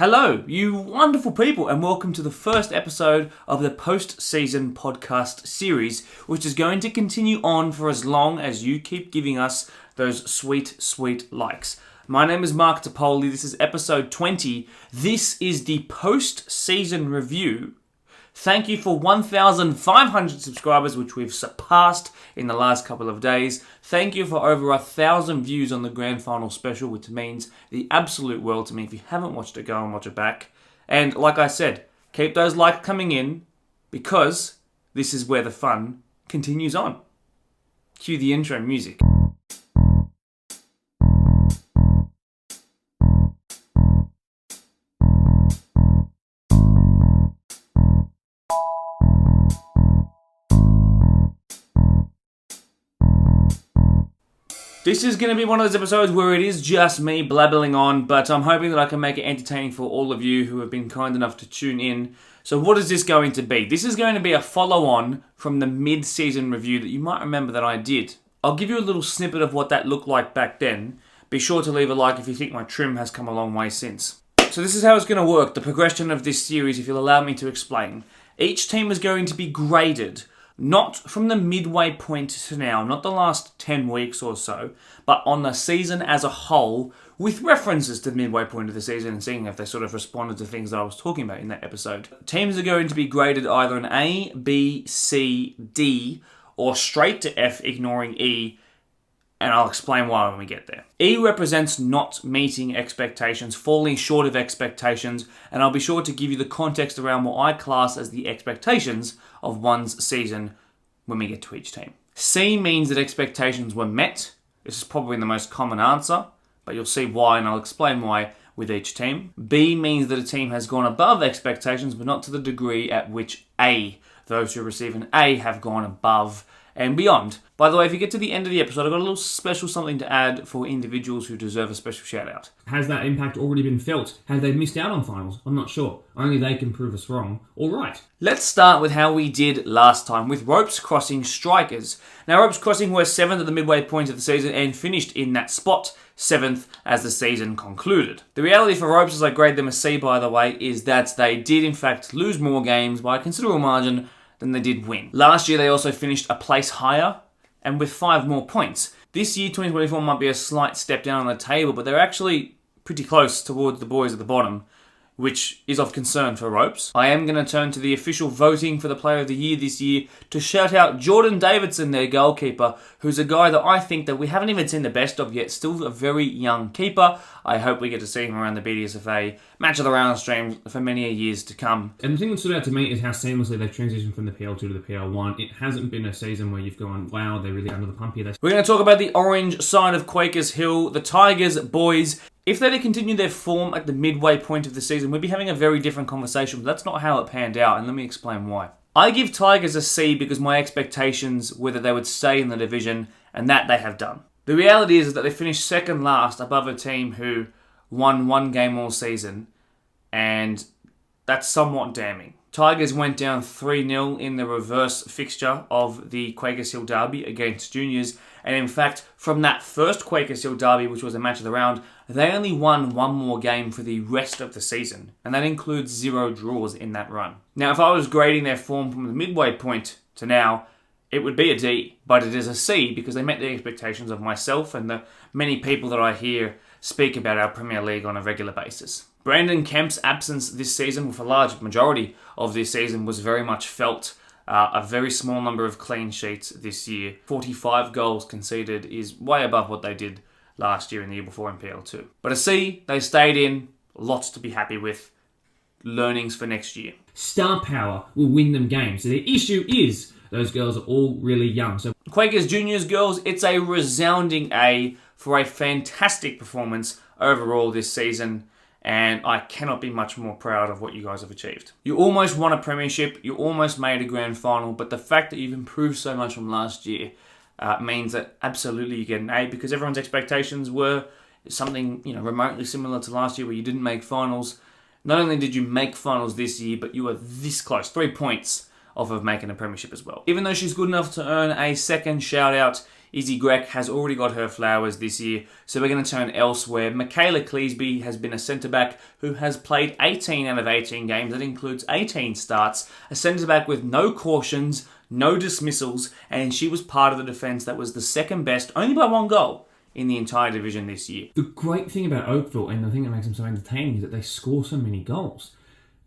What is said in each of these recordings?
Hello, you wonderful people, and welcome to the first episode of the post-season podcast series, which is going to continue on for as long as you keep giving us those sweet, sweet likes. My name is Mark Topoli. This is episode 20. This is the post-season review. Thank you for 1,500 subscribers, which we've surpassed in the last couple of days. Thank you for over 1,000 views on the grand final special, which means the absolute world to me. If you haven't watched it, go and watch it back. And like I said, keep those likes coming in because this is where the fun continues on. Cue the intro music. This is going to be one of those episodes where it is just me blabbling on, but I'm hoping that I can make it entertaining for all of you who have been kind enough to tune in. So what is this going to be? This is going to be a follow-on from the mid-season review that you might remember that I did. I'll give you a little snippet of what that looked like back then. Be sure to leave a like if you think my trim has come a long way since. So this is how it's going to work, the progression of this series, if you'll allow me to explain. Each team is going to be graded, not from the midway point to now, not the last 10 weeks or so, but on the season as a whole, with references to the midway point of the season and seeing if they sort of responded to things that I was talking about in that episode. Teams are going to be graded either an A, B, C, D, or straight to F, ignoring E, and I'll explain why when we get there. E represents not meeting expectations, falling short of expectations, and I'll be sure to give you the context around what I class as the expectations of one's season when we get to each team. C means that expectations were met. This is probably the most common answer, but you'll see why, and I'll explain why with each team. B means that a team has gone above expectations, but not to the degree at which A, those who receive an A, have gone above and beyond. By the way, if you get to the end of the episode, I've got a little special something to add for individuals who deserve a special shout out. Has that impact already been felt? Have they missed out on finals? I'm not sure. Only they can prove us wrong. All right. Let's start with how we did last time with ropes crossing strikers. Now, ropes crossing were 7th at the midway point of the season and finished in that spot, 7th as the season concluded. The reality for ropes, as I grade them a C by the way, is that they did in fact lose more games by a considerable margin than they did win. Last year they also finished a place higher and with 5 more points. This year, 2024, might be a slight step down on the table, but they're actually pretty close towards the boys at the bottom, which is of concern for ropes. I am going to turn to the official voting for the player of the year this year to shout out Jordan Davidson, their goalkeeper, who's a guy that I think that we haven't even seen the best of yet, still a very young keeper. I hope we get to see him around the BDSFA Match of the Round stream for many years to come. And the thing that stood out to me is how seamlessly they've transitioned from the PL2 to the PL1. It hasn't been a season where you've gone, wow, they're really under the pump here. We're going to talk about the orange side of Quakers Hill, the Tigers boys. If they had continued their form at the midway point of the season, we'd be having a very different conversation, but that's not how it panned out, and let me explain why. I give Tigers a C because my expectations were that they would stay in the division, and that they have done. The reality is that they finished second last above a team who won 1 game all season, and that's somewhat damning. Tigers went down 3-0 in the reverse fixture of the Quakers Hill derby against juniors, and in fact, from that first Quakers Hill derby, which was a match of the round, they only won 1 more game for the rest of the season, and that includes 0 draws in that run. Now, if I was grading their form from the midway point to now, it would be a D, but it is a C because they met the expectations of myself and the many people that I hear speak about our Premier League on a regular basis. Brandon Kemp's absence this season, with a large majority of this season, was very much felt. A very small number of clean sheets this year. 45 goals conceded is way above what they did last year and the year before in PL2. But a C, they stayed in. Lots to be happy with. Learnings for next year. Star power will win them games. So the issue is those girls are all really young. So Quakers Juniors girls, it's a resounding A for a fantastic performance overall this season. And I cannot be much more proud of what you guys have achieved. You almost won a premiership, you almost made a grand final, but the fact that you've improved so much from last year means that absolutely you get an A because everyone's expectations were something remotely similar to last year where you didn't make finals. Not only did you make finals this year, but you were this close, 3 points off of making a premiership as well. Even though she's good enough to earn a second shout out 𝐒𝐄𝐀𝐒 has already got her flowers this year, so we're going to turn elsewhere. 𝐓𝐄𝐀𝐒 has been a centre-back who has played 18 out of 18 games. That includes 18 starts. A centre-back with no cautions, no dismissals, and she was part of the defence that was the second best, only by 1 goal, in the entire division this year. The great thing about Oakville, and the thing that makes them so entertaining, is that they score so many goals.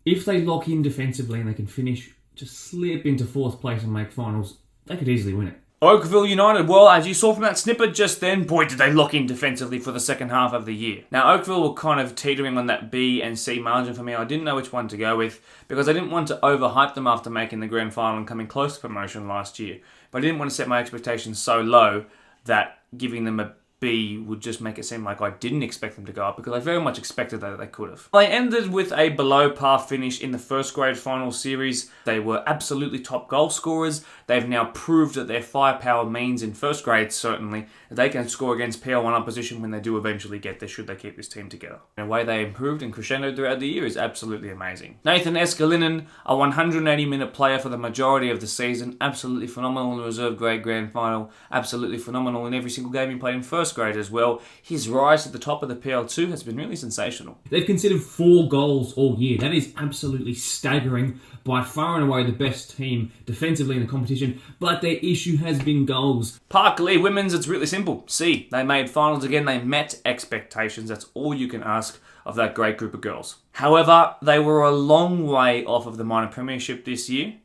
If they lock in defensively and they can finish, just slip into 4th place and make finals, they could easily win it. Oakville United, well, as you saw from that snippet just then, boy, did they lock in defensively for the second half of the year. Now, Oakville were kind of teetering on that B and C margin for me. I didn't know which one to go with because I didn't want to overhype them after making the grand final and coming close to promotion last year. But I didn't want to set my expectations so low that giving them a B would just make it seem like I didn't expect them to go up, because I very much expected that they could have. They ended with a below par finish in the first grade final series. They were absolutely top goal scorers. They've now proved that their firepower means in first grade, certainly, that they can score against PL1 opposition when they do eventually get there, should they keep this team together. The way they improved and crescendoed throughout the year is absolutely amazing. Nathan Eskalinen, a 180-minute player for the majority of the season, absolutely phenomenal in the reserve grade grand final, absolutely phenomenal in every single game he played in first grade as well. His rise to the top of the PL2 has been really sensational. They've considered 4 goals all year. That is absolutely staggering. By far and away the best team defensively in the competition, but their issue has been goals. Parklea women's, it's really simple. C, they made finals again. They met expectations. That's all you can ask of that great group of girls. However, they were a long way off of the minor premiership this year,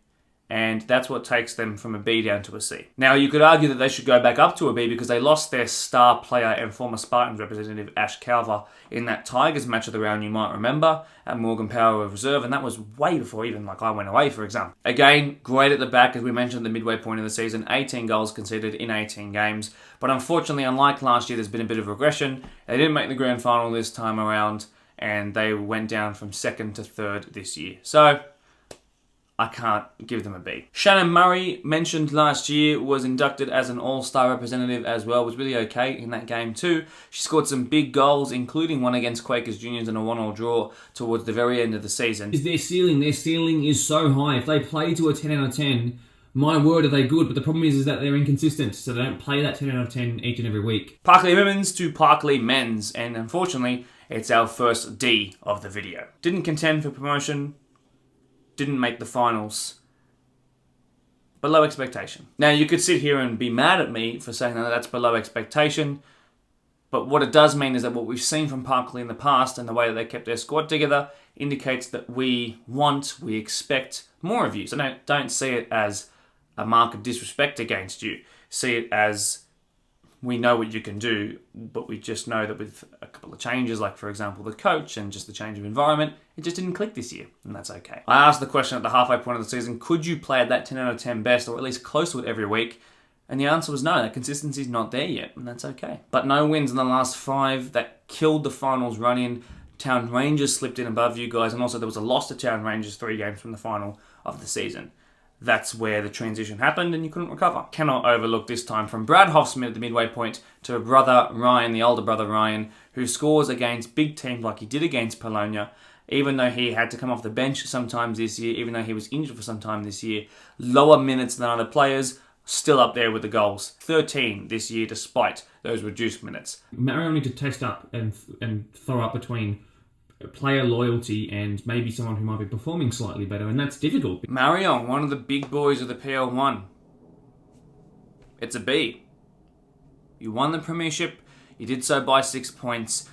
and that's what takes them from a B down to a C. Now, you could argue that they should go back up to a B because they lost their star player and former Spartans representative 𝐓𝐄𝐻𝐍 in that Tigers match of the round, you might remember, at Morgan Power Reserve, and that was way before even I went away, for example. Again, great at the back, as we mentioned at the midway point of the season, 18 goals conceded in 18 games, but unfortunately, unlike last year, there's been a bit of regression. They didn't make the grand final this time around, and they went down from 2nd to 3rd this year. So, I can't give them a B. Shannon Murray, mentioned last year, was inducted as an all-star representative as well. Was really okay in that game too. She scored some big goals, including one against Quakers Juniors in a 1-1 draw towards the very end of the season. Is their ceiling? Their ceiling is so high. If they play to a 10 out of 10, my word, are they good? But the problem is that they're inconsistent, so they don't play that 10 out of 10 each and every week. Parklea women's to Parklea men's, and unfortunately, it's our first D of the video. Didn't contend for promotion. Didn't make the finals. Below expectation. Now, you could sit here and be mad at me for saying that that's below expectation, but what it does mean is that what we've seen from Parklea in the past and the way that they kept their squad together indicates that we expect more of you. So don't see it as a mark of disrespect against you. See it as, we know what you can do, but we just know that with a couple of changes, like for example the coach and just the change of environment, it just didn't click this year, and that's okay. I asked the question at the halfway point of the season, could you play at that 10 out of 10 best, or at least close to it every week? And the answer was no, that consistency's not there yet, and that's okay. But no wins in the last 5, that killed the finals run-in. Town Rangers slipped in above you guys, and also there was a loss to Town Rangers 3 games from the final of the season. That's where the transition happened and you couldn't recover. Cannot overlook this time from Brad Hoffsmith at the midway point to brother Ryan, the older brother Ryan, who scores against big teams like he did against Polonia, even though he had to come off the bench sometimes this year, even though he was injured for some time this year. Lower minutes than other players, still up there with the goals. 13 this year despite those reduced minutes. Marayong need to test up and throw up between player loyalty and maybe someone who might be performing slightly better, and that's difficult. Marayong, one of the big boys of the PL1. It's a B. You won the premiership, you did so by 6 points,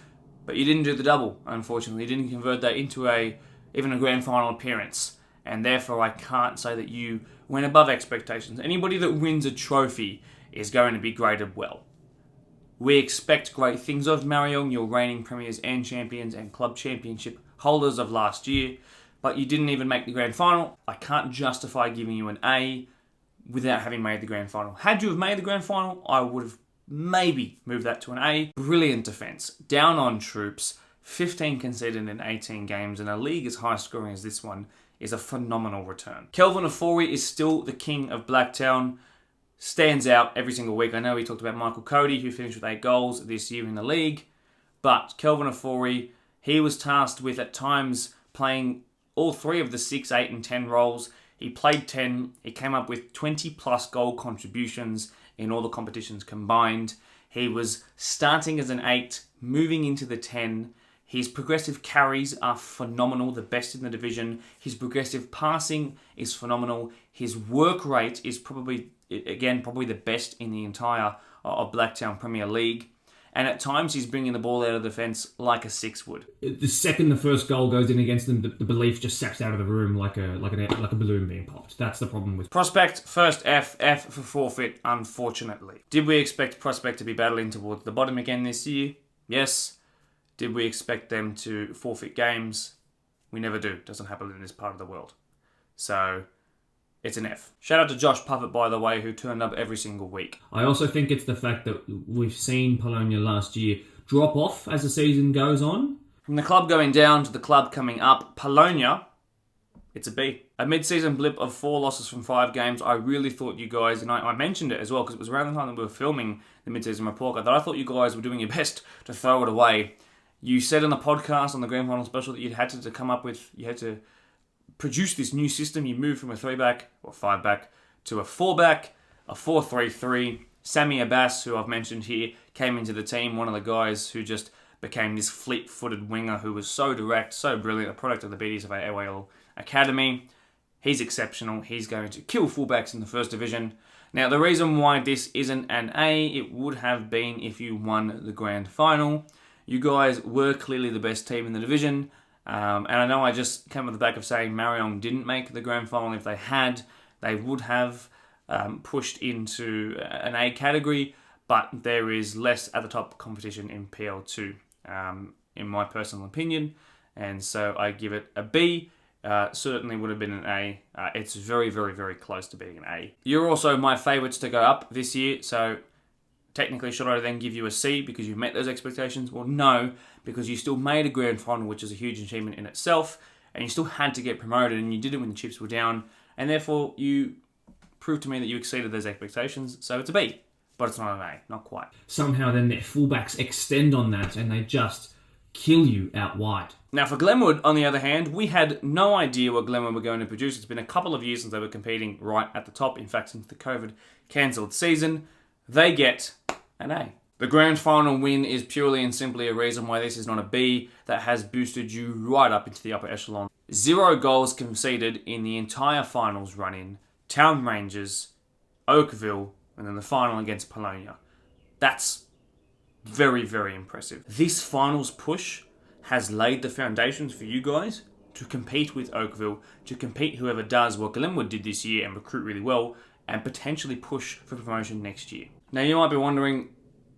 but you didn't do the double, unfortunately. You didn't convert that into even a grand final appearance, and therefore I can't say that you went above expectations. Anybody that wins a trophy is going to be graded well. We expect great things of Marayong, your reigning premiers and champions and club championship holders of last year, but you didn't even make the grand final. I can't justify giving you an A without having made the grand final. Had you have made the grand final, I would have maybe moved that to an A. Brilliant defence, down on troops, 15 conceded in 18 games, and a league as high scoring as this one is a phenomenal return. 𝐄𝐕𝐄𝐻𝐶 is still the king of Blacktown. Stands out every single week. I know we talked about Michael Cody, who finished with 8 goals this year in the league, but 𝐄𝐕𝐄𝐻𝐶, he was tasked with at times playing all 3 of the 6, 8 and 10 roles. He played 10. He came up with 20 plus goal contributions in all the competitions combined. He was starting as an 8, moving into the 10. His progressive carries are phenomenal, the best in the division. His progressive passing is phenomenal. His work rate is probably the best in the entire of Blacktown Premier League. And at times he's bringing the ball out of defence like a 6 would. The second the first goal goes in against them, the belief just saps out of the room like a balloon being popped. That's the problem with Prospect, first F for forfeit, unfortunately. Did we expect Prospect to be battling towards the bottom again this year? Yes. Did we expect them to forfeit games? We never do. Doesn't happen in this part of the world. So, it's an F. Shout out to Josh Puffett, by the way, who turned up every single week. I also think it's the fact that we've seen Polonia last year drop off as the season goes on. From the club going down to the club coming up, Polonia, it's a B. A mid-season blip of 4 losses from 5 games. I really thought you guys, and I mentioned it as well, because it was around the time that we were filming the mid-season report, that I thought you guys were doing your best to throw it away. You said on the podcast, on the Grand Final Special, that you had to produce this new system. You moved from a 3-back, or 5-back, to a 4-back, a 4-3-3. Sammy Abbas, who I've mentioned here, came into the team, one of the guys who just became this fleet-footed winger who was so direct, so brilliant, a product of the BDSFA AYL Academy. He's exceptional. He's going to kill fullbacks in the first division. Now, the reason why this isn't an A, it would have been if you won the Grand Final. You guys were clearly the best team in the division. And I know I just came on the back of saying Marayong didn't make the Grand Final. If they had, they would have pushed into an A category. But there is less at the top competition in PL2, in my personal opinion. And so I give it a B. Certainly would have been an A. It's very, very, very close to being an A. You're also my favourites to go up this year. So technically, should I then give you a C because you met those expectations? Well, no, because you still made a grand final, which is a huge achievement in itself, and you still had to get promoted, and you did it when the chips were down, and therefore you proved to me that you exceeded those expectations, so it's a B, but it's not an A, not quite. Somehow then their fullbacks extend on that, and they just kill you out wide. Now for Glenwood, on the other hand, we had no idea what Glenwood were going to produce. It's been a couple of years since they were competing right at the top, in fact, since the COVID-cancelled season. They get an A. The grand final win is purely and simply a reason why this is not a B that has boosted you right up into the upper echelon. 0 goals conceded in the entire finals run-in. Town Rangers, Oakville, and then the final against Polonia. That's very, very impressive. This finals push has laid the foundations for you guys to compete with Oakville, to compete whoever does what Glenwood did this year and recruit really well, and potentially push for promotion next year. Now you might be wondering,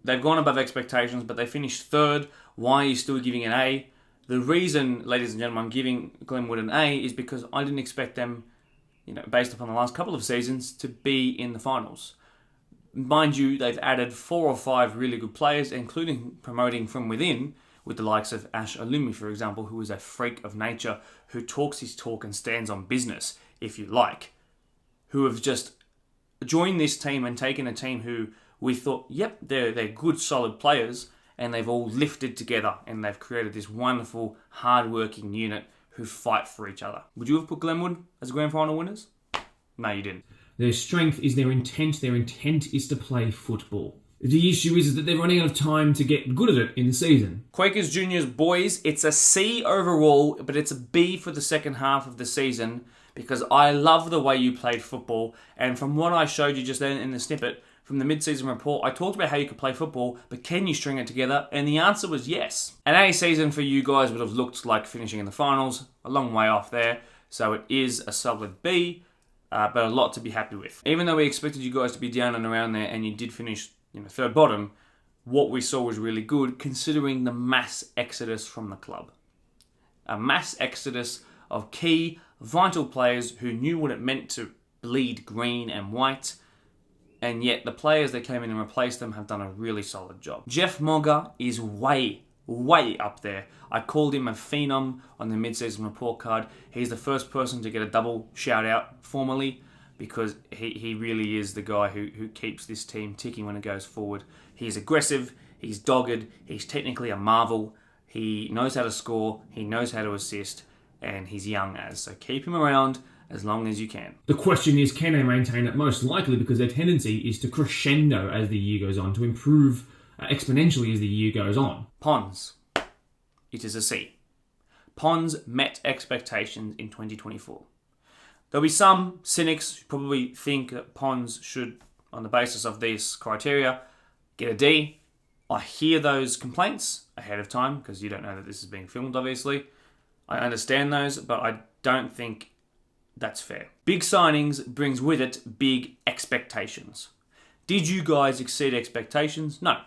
they've gone above expectations, but they finished 3rd. Why are you still giving an A? The reason, ladies and gentlemen, I'm giving Glenwood an A is because I didn't expect them, based upon the last couple of seasons, to be in the finals. Mind you, they've added 4 or 5 really good players, including promoting from within, with the likes of Ash Alumi, for example, who is a freak of nature, who talks his talk and stands on business, if you like, who have just joined this team and taken a team who we thought, yep, they're good, solid players, and they've all lifted together, and they've created this wonderful, hard-working unit who fight for each other. Would you have put Glenwood as grand final winners? No, you didn't. Their strength is their intent. Their intent is to play football. The issue is that they're running out of time to get good at it in the season. Quakers Juniors boys, it's a C overall, but it's a B for the second half of the season because I love the way you played football. And from what I showed you just then in the snippet from the mid-season report, I talked about how you could play football, but can you string it together? And the answer was yes. An A season for you guys would have looked like finishing in the finals, a long way off there. So it is a solid B, but a lot to be happy with. Even though we expected you guys to be down and around there, and you did finish third bottom, what we saw was really good considering the mass exodus from the club. A mass exodus of key, vital players who knew what it meant to bleed green and white, and yet the players that came in and replaced them have done a really solid job. Jeff Mogga is way up there. I called him a phenom on the mid-season report card. He's the first person to get a double shout-out formally, because he really is the guy who keeps this team ticking when it goes forward. He's aggressive, he's dogged, he's technically a marvel, he knows how to score, he knows how to assist, and he's young as. So keep him around. as long as you can. The question is, can they maintain it? Most likely, because their tendency is to crescendo as the year goes on, to improve exponentially as the year goes on. Ponds. It is a C. Ponds met expectations in 2024. There'll be some cynics who probably think that Ponds should, on the basis of these criteria, get a D. I hear those complaints ahead of time, because you don't know that this is being filmed, obviously. I understand those, but I don't think that's fair. Big signings brings with it big expectations. Did you guys exceed expectations? No.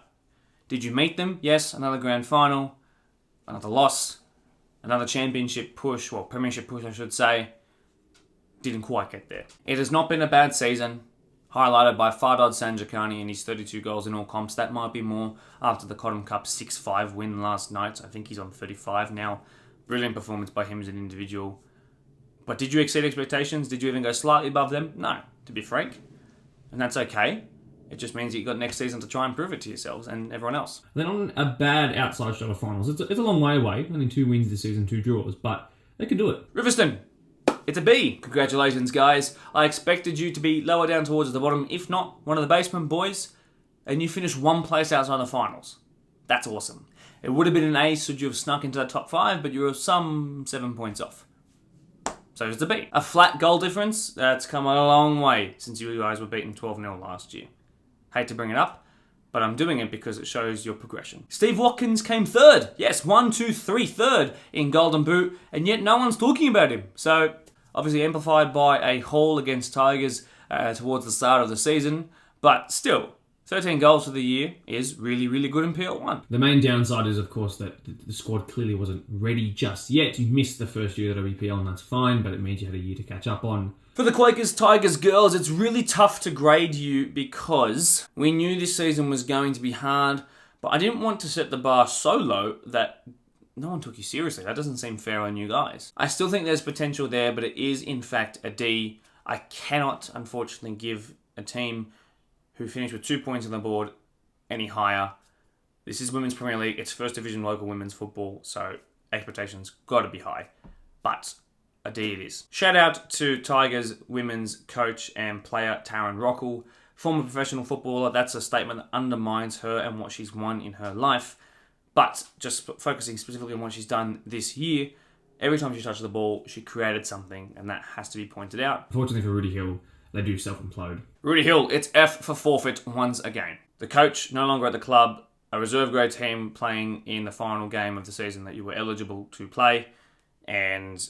Did you meet them? Yes, another grand final, another loss, another championship push, well, premiership push, I should say. Didn't quite get there. It has not been a bad season, highlighted by Fardod Sanjakani and his 32 goals in all comps. That might be more after the Cotton Cup 6-5 win last night. I think he's on 35 now. Brilliant performance by him as an individual. But did you exceed expectations? Did you even go slightly above them? No, to be frank. And that's okay. It just means that you've got next season to try and prove it to yourselves and everyone else. Then on a bad outside shot of finals, it's a long way away. Only 2 wins this season, 2 draws, but they can do it. Riverston. It's a B. Congratulations, guys. I expected you to be lower down towards the bottom, if not one of the basement boys, and you finished 1 place outside the finals. That's awesome. It would have been an A should you have snuck into that top 5, but you were some 7 points off. So it's a B. A flat goal difference, that's come a long way since you guys were beaten 12-0 last year. Hate to bring it up, but I'm doing it because it shows your progression. Steve Watkins came 3rd. Yes, 1, 2, 3, 3rd in Golden Boot, and yet no one's talking about him. So, obviously amplified by a haul against Tigers towards the start of the season, but still, 13 goals for the year is really, really good in PL1. The main downside is, of course, that the squad clearly wasn't ready just yet. You missed the first year of the WPL, and that's fine, but it means you had a year to catch up on. For the Quakers, Tigers, girls, it's really tough to grade you because we knew this season was going to be hard, but I didn't want to set the bar so low that no one took you seriously. That doesn't seem fair on you guys. I still think there's potential there, but it is, in fact, a D. I cannot, unfortunately, give a team who finished with 2 points on the board any higher. This is Women's Premier League. It's First Division local women's football, so expectations got to be high. But a D it is. Shout out to Tigers women's coach and player Taryn Rockall, former professional footballer. That's a statement that undermines her and what she's won in her life. But just focusing specifically on what she's done this year, every time she touched the ball, she created something, and that has to be pointed out. Fortunately for Rooty Hill, they do self-implode. Rooty Hill, it's F for forfeit once again. The coach no longer at the club, a reserve grade team playing in the final game of the season that you were eligible to play, and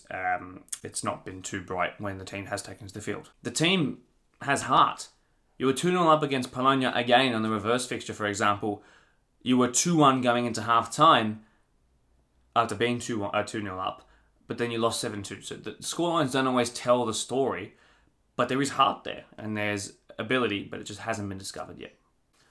it's not been too bright when the team has taken to the field. The team has heart. You were 2-0 up against Polonia again on the reverse fixture, for example. You were 2-1 going into half-time after being 2-0 up, but then you lost 7-2. So the scorelines don't always tell the story, but there is heart there, and there's ability, but it just hasn't been discovered yet.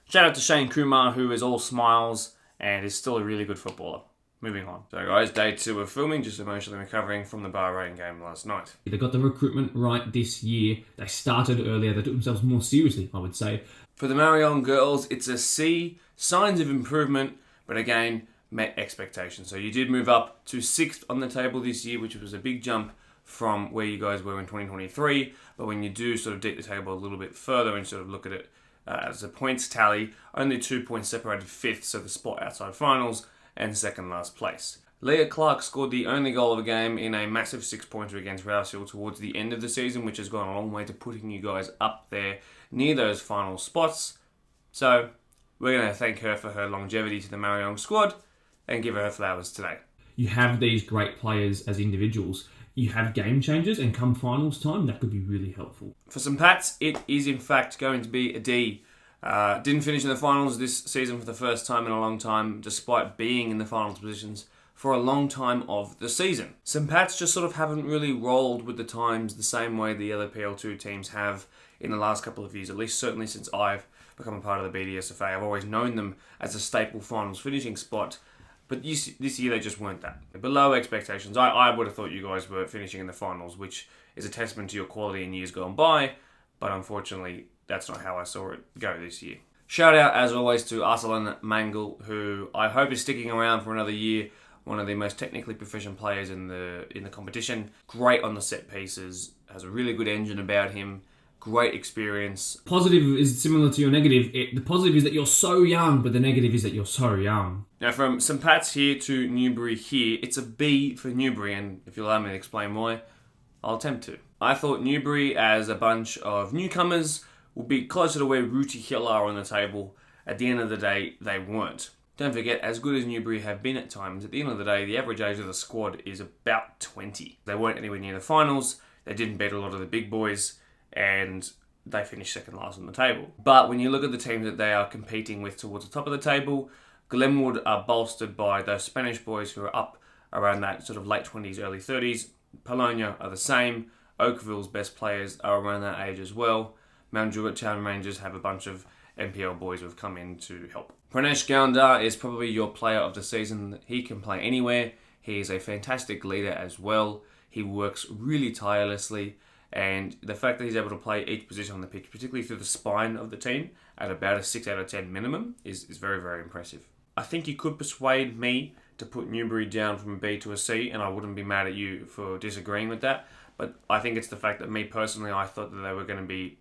Shout out to Shane Kumar, who is all smiles and is still a really good footballer. Moving on. So guys, day 2 of filming, just emotionally recovering from the Bahrain game last night. They got the recruitment right this year. They started earlier. They took themselves more seriously, I would say. For the Marayong girls, it's a C. Signs of improvement, but again, met expectations. So you did move up to 6th on the table this year, which was a big jump from where you guys were in 2023. But when you do sort of dig the table a little bit further and sort of look at it as a points tally, only 2 points separated 5th, so the spot outside finals, and 2nd last place. Leah Clark scored the only goal of the game in a massive 6-pointer against Rouse Hill towards the end of the season, which has gone a long way to putting you guys up there near those final spots. So we're going to thank her for her longevity to the Marayong squad and give her flowers today. You have these great players as individuals. You have game changers, and come finals time, that could be really helpful. For St Pat's, it is in fact going to be a D. Didn't finish in the finals this season for the first time in a long time, despite being in the finals positions for a long time of the season. St Pat's just sort of haven't really rolled with the times the same way the other PL2 teams have in the last couple of years, at least certainly since I've become a part of the BDSFA. I've always known them as a staple finals finishing spot, but this year they just weren't that. Below expectations. I would have thought you guys were finishing in the finals, which is a testament to your quality in years gone by, but unfortunately that's not how I saw it go this year. Shout out, as always, to Arsalan Mangal, who I hope is sticking around for another year. one of the most technically proficient players in the competition. Great on the set pieces, has a really good engine about him, great experience. Positive is similar to your negative. The positive is that you're so young, but the negative is that you're so young. Now, from St. Pat's here to Newbury here, it's a B for Newbury, and if you'll allow me to explain why, I'll attempt to. I thought Newbury, as a bunch of newcomers, would be closer to where Rooty Hill are on the table. At the end of the day, they weren't. Don't forget, as good as Newbury have been at times, at the end of the day, the average age of the squad is about 20. They weren't anywhere near the finals, they didn't beat a lot of the big boys, and they finished second last on the table. But when you look at the teams that they are competing with towards the top of the table, Glenwood are bolstered by those Spanish boys who are up around that sort of late 20s, early 30s. Polonia are the same. Oakville's best players are around that age as well. Mount Druitt Town Rangers have a bunch of NPL boys who have come in to help. Pranesh Gaundar is probably your player of the season. He can play anywhere. He is a fantastic leader as well. He works really tirelessly, and the fact that he's able to play each position on the pitch, particularly through the spine of the team, at about a 6 out of 10 minimum, is very, very impressive. I think you could persuade me to put Newbury down from a B to a C, and I wouldn't be mad at you for disagreeing with that. But I think it's the fact that me personally, I thought that they were going to be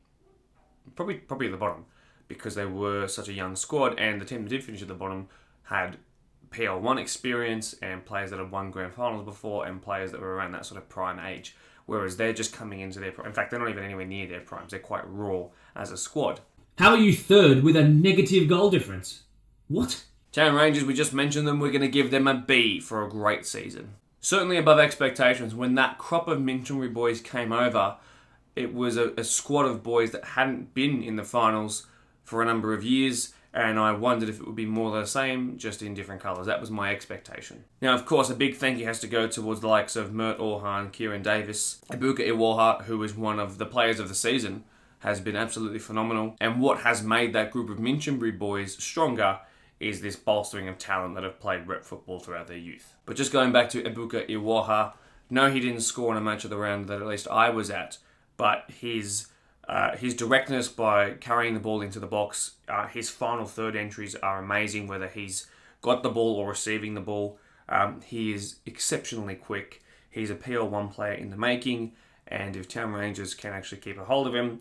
probably at the bottom, because they were such a young squad, and the team that did finish at the bottom had PL1 experience and players that had won grand finals before and players that were around that sort of prime age, whereas they're just coming into their prime. In fact, they're not even anywhere near their primes. They're quite raw as a squad. How are you third with a negative goal difference? What? Town Rangers, we just mentioned them. We're going to give them a B for a great season. Certainly above expectations. When that crop of Newbury boys came over, it was a squad of boys that hadn't been in the finals for a number of years, and I wondered if it would be more the same, just in different colours. That was my expectation. Now, of course, a big thank you has to go towards the likes of Mert Orhan, Kieran Davis, 𝐓𝐄𝐄𝐒 𝐒𝐿, who was one of the players of the season, has been absolutely phenomenal. And what has made that group of Newbury boys stronger is this bolstering of talent that have played rep football throughout their youth. But just going back to 𝐓𝐄𝐒𝐒 𝐒𝐿, no, he didn't score in a match of the round that at least I was at, but his directness by carrying the ball into the box, his final third entries are amazing, whether he's got the ball or receiving the ball. He is exceptionally quick. He's a PL1 player in the making, and if Town Rangers can actually keep a hold of him,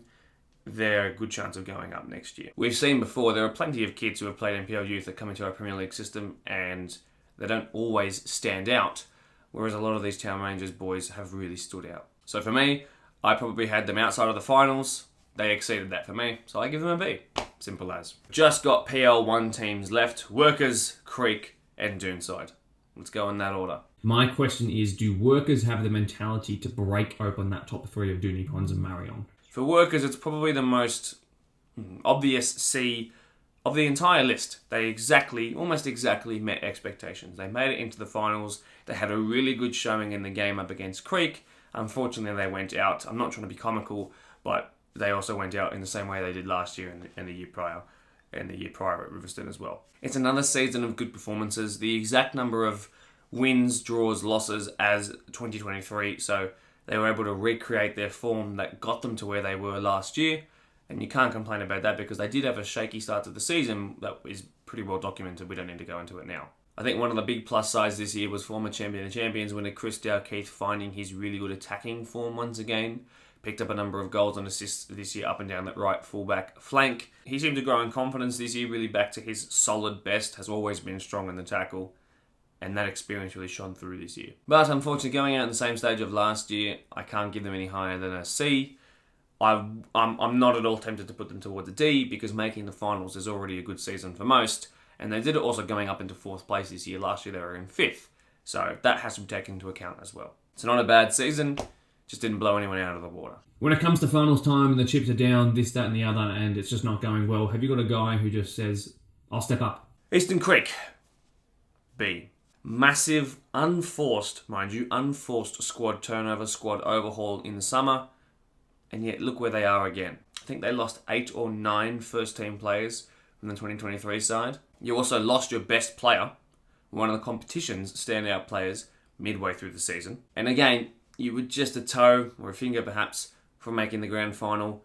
they're a good chance of going up next year. We've seen before, there are plenty of kids who have played NPL youth that come into our Premier League system and they don't always stand out, whereas a lot of these Town Rangers boys have really stood out. So for me, I probably had them outside of the finals. They exceeded that for me, so I give them a B. Simple as. Just got PL1 teams left: Workers, Creek, and Dunside. Let's go in that order. My question is, do Workers have the mentality to break open that top three of Dooney Cons and Marayong? For Workers, it's probably the most obvious C of the entire list. They almost exactly met expectations. They made it into the finals. They had a really good showing in the game up against Creek. Unfortunately, they went out. I'm not trying to be comical, but they also went out in the same way they did last year and the year prior, and the year prior at Riverstone as well. It's another season of good performances. The exact number of wins, draws, losses as 2023, so they were able to recreate their form that got them to where they were last year, and you can't complain about that because they did have a shaky start to the season that is pretty well documented. We don't need to go into it now. I think one of the big plus sides this year was former champion of champions winner 𝐓𝐄𝐀 finding his really good attacking form once again. Picked up a number of goals and assists this year up and down that right fullback flank. He seemed to grow in confidence this year, really back to his solid best, has always been strong in the tackle, and that experience really shone through this year. But unfortunately, going out in the same stage of last year, I can't give them any higher than a C. I'm not at all tempted to put them towards a D because making the finals is already a good season for most, and they did it also going up into 4th place this year. Last year they were in 5th, so that has to be taken into account as well. It's not a bad season, just didn't blow anyone out of the water. When it comes to finals time and the chips are down, this, that and the other, and it's just not going well, have you got a guy who just says, I'll step up? Eastern Creek, B. Massive, unforced squad turnover, squad overhaul in the summer, and yet look where they are again. I think they lost 8 or 9 first-team players from the 2023 side. You also lost your best player, one of the competition's standout players, midway through the season. And again, you were just a toe, or a finger perhaps, from making the grand final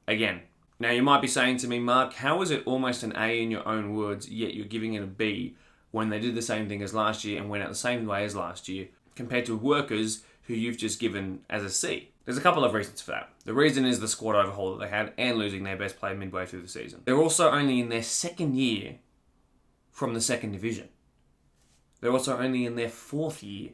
again. Now you might be saying to me, Mark, how is it almost an A in your own words, yet you're giving it a B when they did the same thing as last year and went out the same way as last year, compared to Workers, who you've just given as a C? There's a couple of reasons for that. The reason is the squad overhaul that they had and losing their best player midway through the season. They're also only in their second year from the second division. They're also only in their fourth year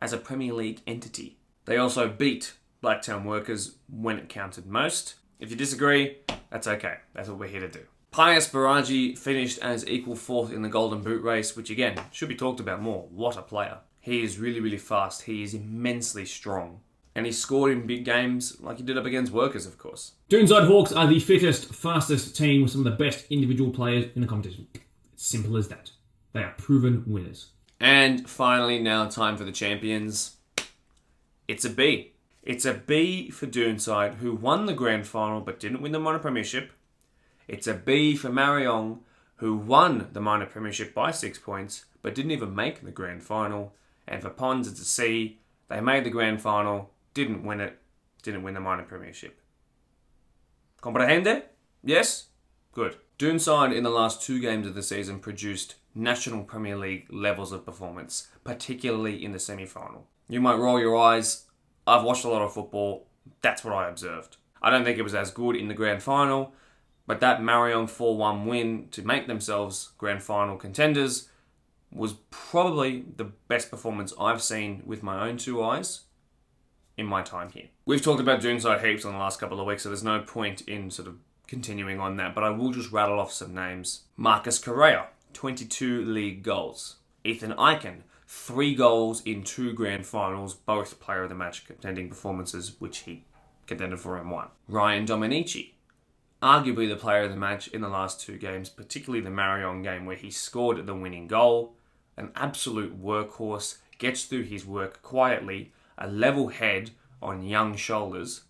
as a Premier League entity. They also beat Blacktown Workers when it counted most. If you disagree, that's okay. That's what we're here to do. Pius Baragi finished as equal fourth in the Golden Boot race, which again, should be talked about more. What a player. He is really, really fast. He is immensely strong. And he scored in big games like he did up against Workers, of course. Dunside Hawks are the fittest, fastest team with some of the best individual players in the competition. It's simple as that. They are proven winners. And finally, now time for the champions. It's a B. It's a B for Dunside, who won the grand final but didn't win the minor premiership. It's a B for Marayong, who won the minor premiership by 6 points but didn't even make the grand final. And for Ponds, it's a C. They made the grand final, didn't win it, didn't win the minor premiership. Comprehende? Yes? Good. Dunside in the last 2 games of the season produced National Premier League levels of performance, particularly in the semi-final. You might roll your eyes. I've watched a lot of football. That's what I observed. I don't think it was as good in the grand final, but that Marayong 4-1 win to make themselves grand final contenders was probably the best performance I've seen with my own 2 eyes in my time here. We've talked about Dunside heaps in the last couple of weeks, so there's no point in sort of continuing on that, but I will just rattle off some names. Marcus Correa, 22 league goals. Ethan Eichen, 3 goals in 2 grand finals, both player of the match contending performances, which he contended for and won. Ryan Dominici, arguably the player of the match in the last 2 games, particularly the Marayong game where he scored the winning goal. An absolute workhorse, gets through his work quietly, a level head on young shoulders,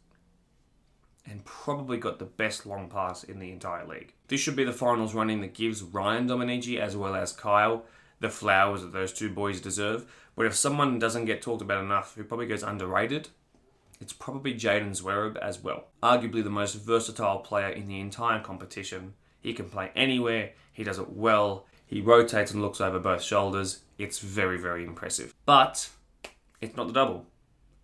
and probably got the best long pass in the entire league. This should be the finals running that gives Ryan Dominici as well as Kyle the flowers that those 2 boys deserve. But if someone doesn't get talked about enough, who probably goes underrated, it's probably 𝐒𝐕𝐄𝐀𝐒𝐿 as well. Arguably the most versatile player in the entire competition. He can play anywhere, he does it well, he rotates and looks over both shoulders. It's very, very impressive. But it's not the double.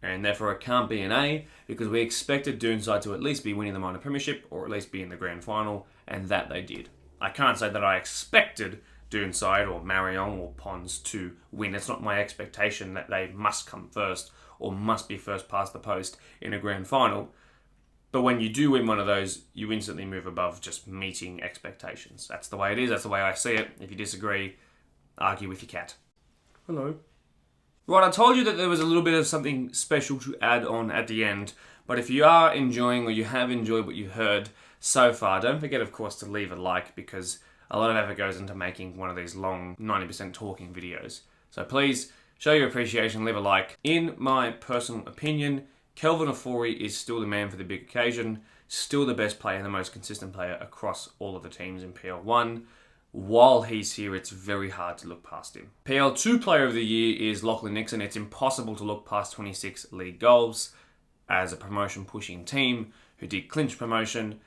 And therefore it can't be an A, because we expected Dunside to at least be winning the minor premiership, or at least be in the grand final, and that they did. I can't say that I expected Dunside or Marayong or Ponds to win. It's not my expectation that they must come first or must be first past the post in a grand final. But when you do win one of those, you instantly move above just meeting expectations. That's the way it is. That's the way I see it. If you disagree, argue with your cat. Hello. Right, I told you that there was a little bit of something special to add on at the end. But if you are enjoying or you have enjoyed what you've heard so far, don't forget, of course, to leave a like, because a lot of effort goes into making one of these long 90% talking videos. So please show your appreciation, leave a like. In my personal opinion, Kelvin Ofori is still the man for the big occasion, still the best player and the most consistent player across all of the teams in PL1. While he's here, it's very hard to look past him. PL2 Player of the Year is Lachlan Nixon. It's impossible to look past 26 league goals as a promotion-pushing team who did clinch promotion.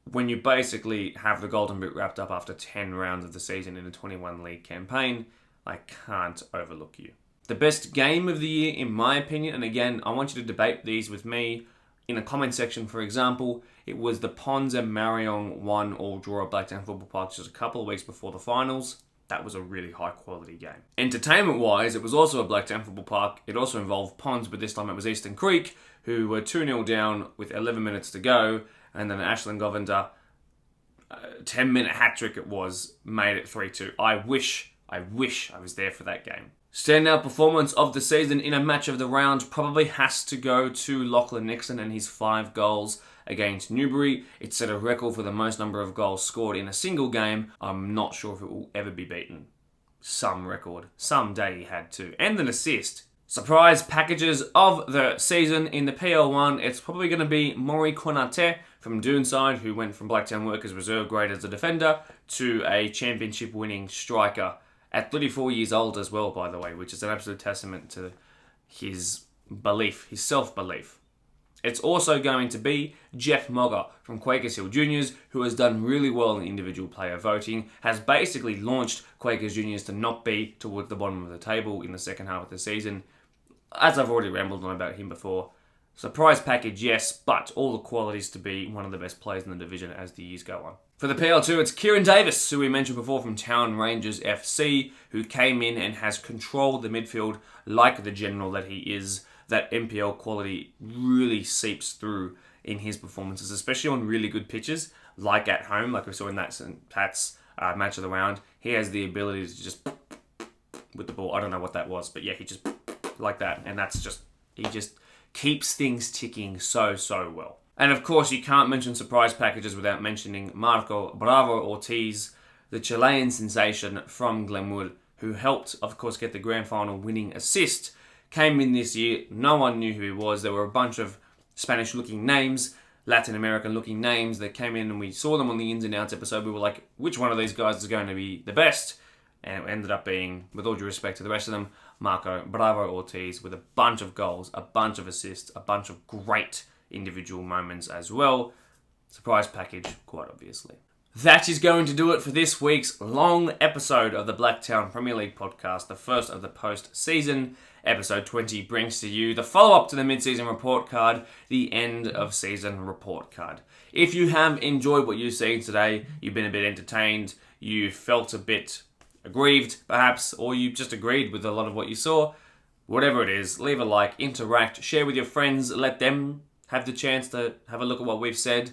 When you basically have the Golden Boot wrapped up after 10 rounds of the season in a 21 league campaign, I can't overlook you. The best game of the year, in my opinion, and again, I want you to debate these with me in a comment section. For example, it was the Ponds and Marayong 1-1 draw at Blacktown Football Park just a couple of weeks before the finals. That was a really high quality game. Entertainment-wise, it was also at Blacktown Football Park. It also involved Ponds, but this time it was Eastern Creek, who were 2-0 down with 11 minutes to go, and then Ashland Govender, 10-minute hat-trick it was, made it 3-2. I wish I was there for that game. Standout performance of the season in a match of the round probably has to go to Lachlan Nixon and his 5 goals against Newbury. It set a record for the most number of goals scored in a single game. I'm not sure if it will ever be beaten. Some record. Someday he had to. And an assist. Surprise packages of the season in the PL1. It's probably going to be Maury Konate from Dunside, who went from Blacktown Workers reserve grade as a defender to a championship winning striker at 34 years old as well, by the way, which is an absolute testament to his belief, his self-belief. It's also going to be Jeff Mogger from Quakers Hill Juniors, who has done really well in individual player voting, has basically launched Quakers Juniors to not be towards the bottom of the table in the second half of the season. As I've already rambled on about him before, surprise package, yes, but all the qualities to be one of the best players in the division as the years go on. For the PL2, it's Kieran Davis, who we mentioned before from Town Rangers FC, who came in and has controlled the midfield like the general that he is. That NPL quality really seeps through in his performances, especially on really good pitches, like at home, like we saw in that St. Pat's match of the round. He has the ability to just with the ball. I don't know what that was, but yeah, he just like that, and he just keeps things ticking so well. And of course, you can't mention surprise packages without mentioning Marco Bravo Ortiz, the Chilean sensation from Glenwood, who helped, of course, get the grand final winning assist. Came in this year, no one knew who he was. There were a bunch of Spanish-looking names, Latin American-looking names that came in, and we saw them on the Ins and Outs episode. We were like, which one of these guys is going to be the best? And it ended up being, with all due respect to the rest of them, Marco Bravo Ortiz with a bunch of goals, a bunch of assists, a bunch of great individual moments as well. Surprise package, quite obviously. That is going to do it for this week's long episode of the Blacktown Premier League podcast, the first of the post-season. Episode 20 brings to you the follow-up to the mid-season report card, the end-of-season report card. If you have enjoyed what you've seen today, you've been a bit entertained, you felt a bit aggrieved, perhaps, or you just agreed with a lot of what you saw, whatever it is, leave a like, interact, share with your friends, let them have the chance to have a look at what we've said.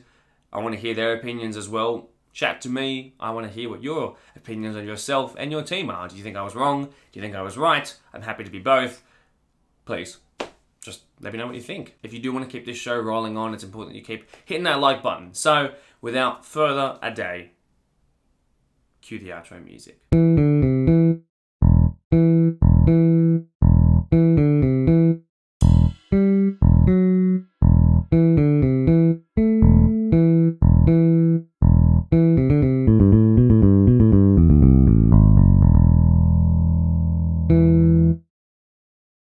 I want to hear their opinions as well. Chat to me. I want to hear what your opinions on yourself and your team are. Do you think I was wrong? Do you think I was right? I'm happy to be both. Please, just let me know what you think. If you do want to keep this show rolling on, it's important that you keep hitting that like button. So, without further ado, cue the outro music.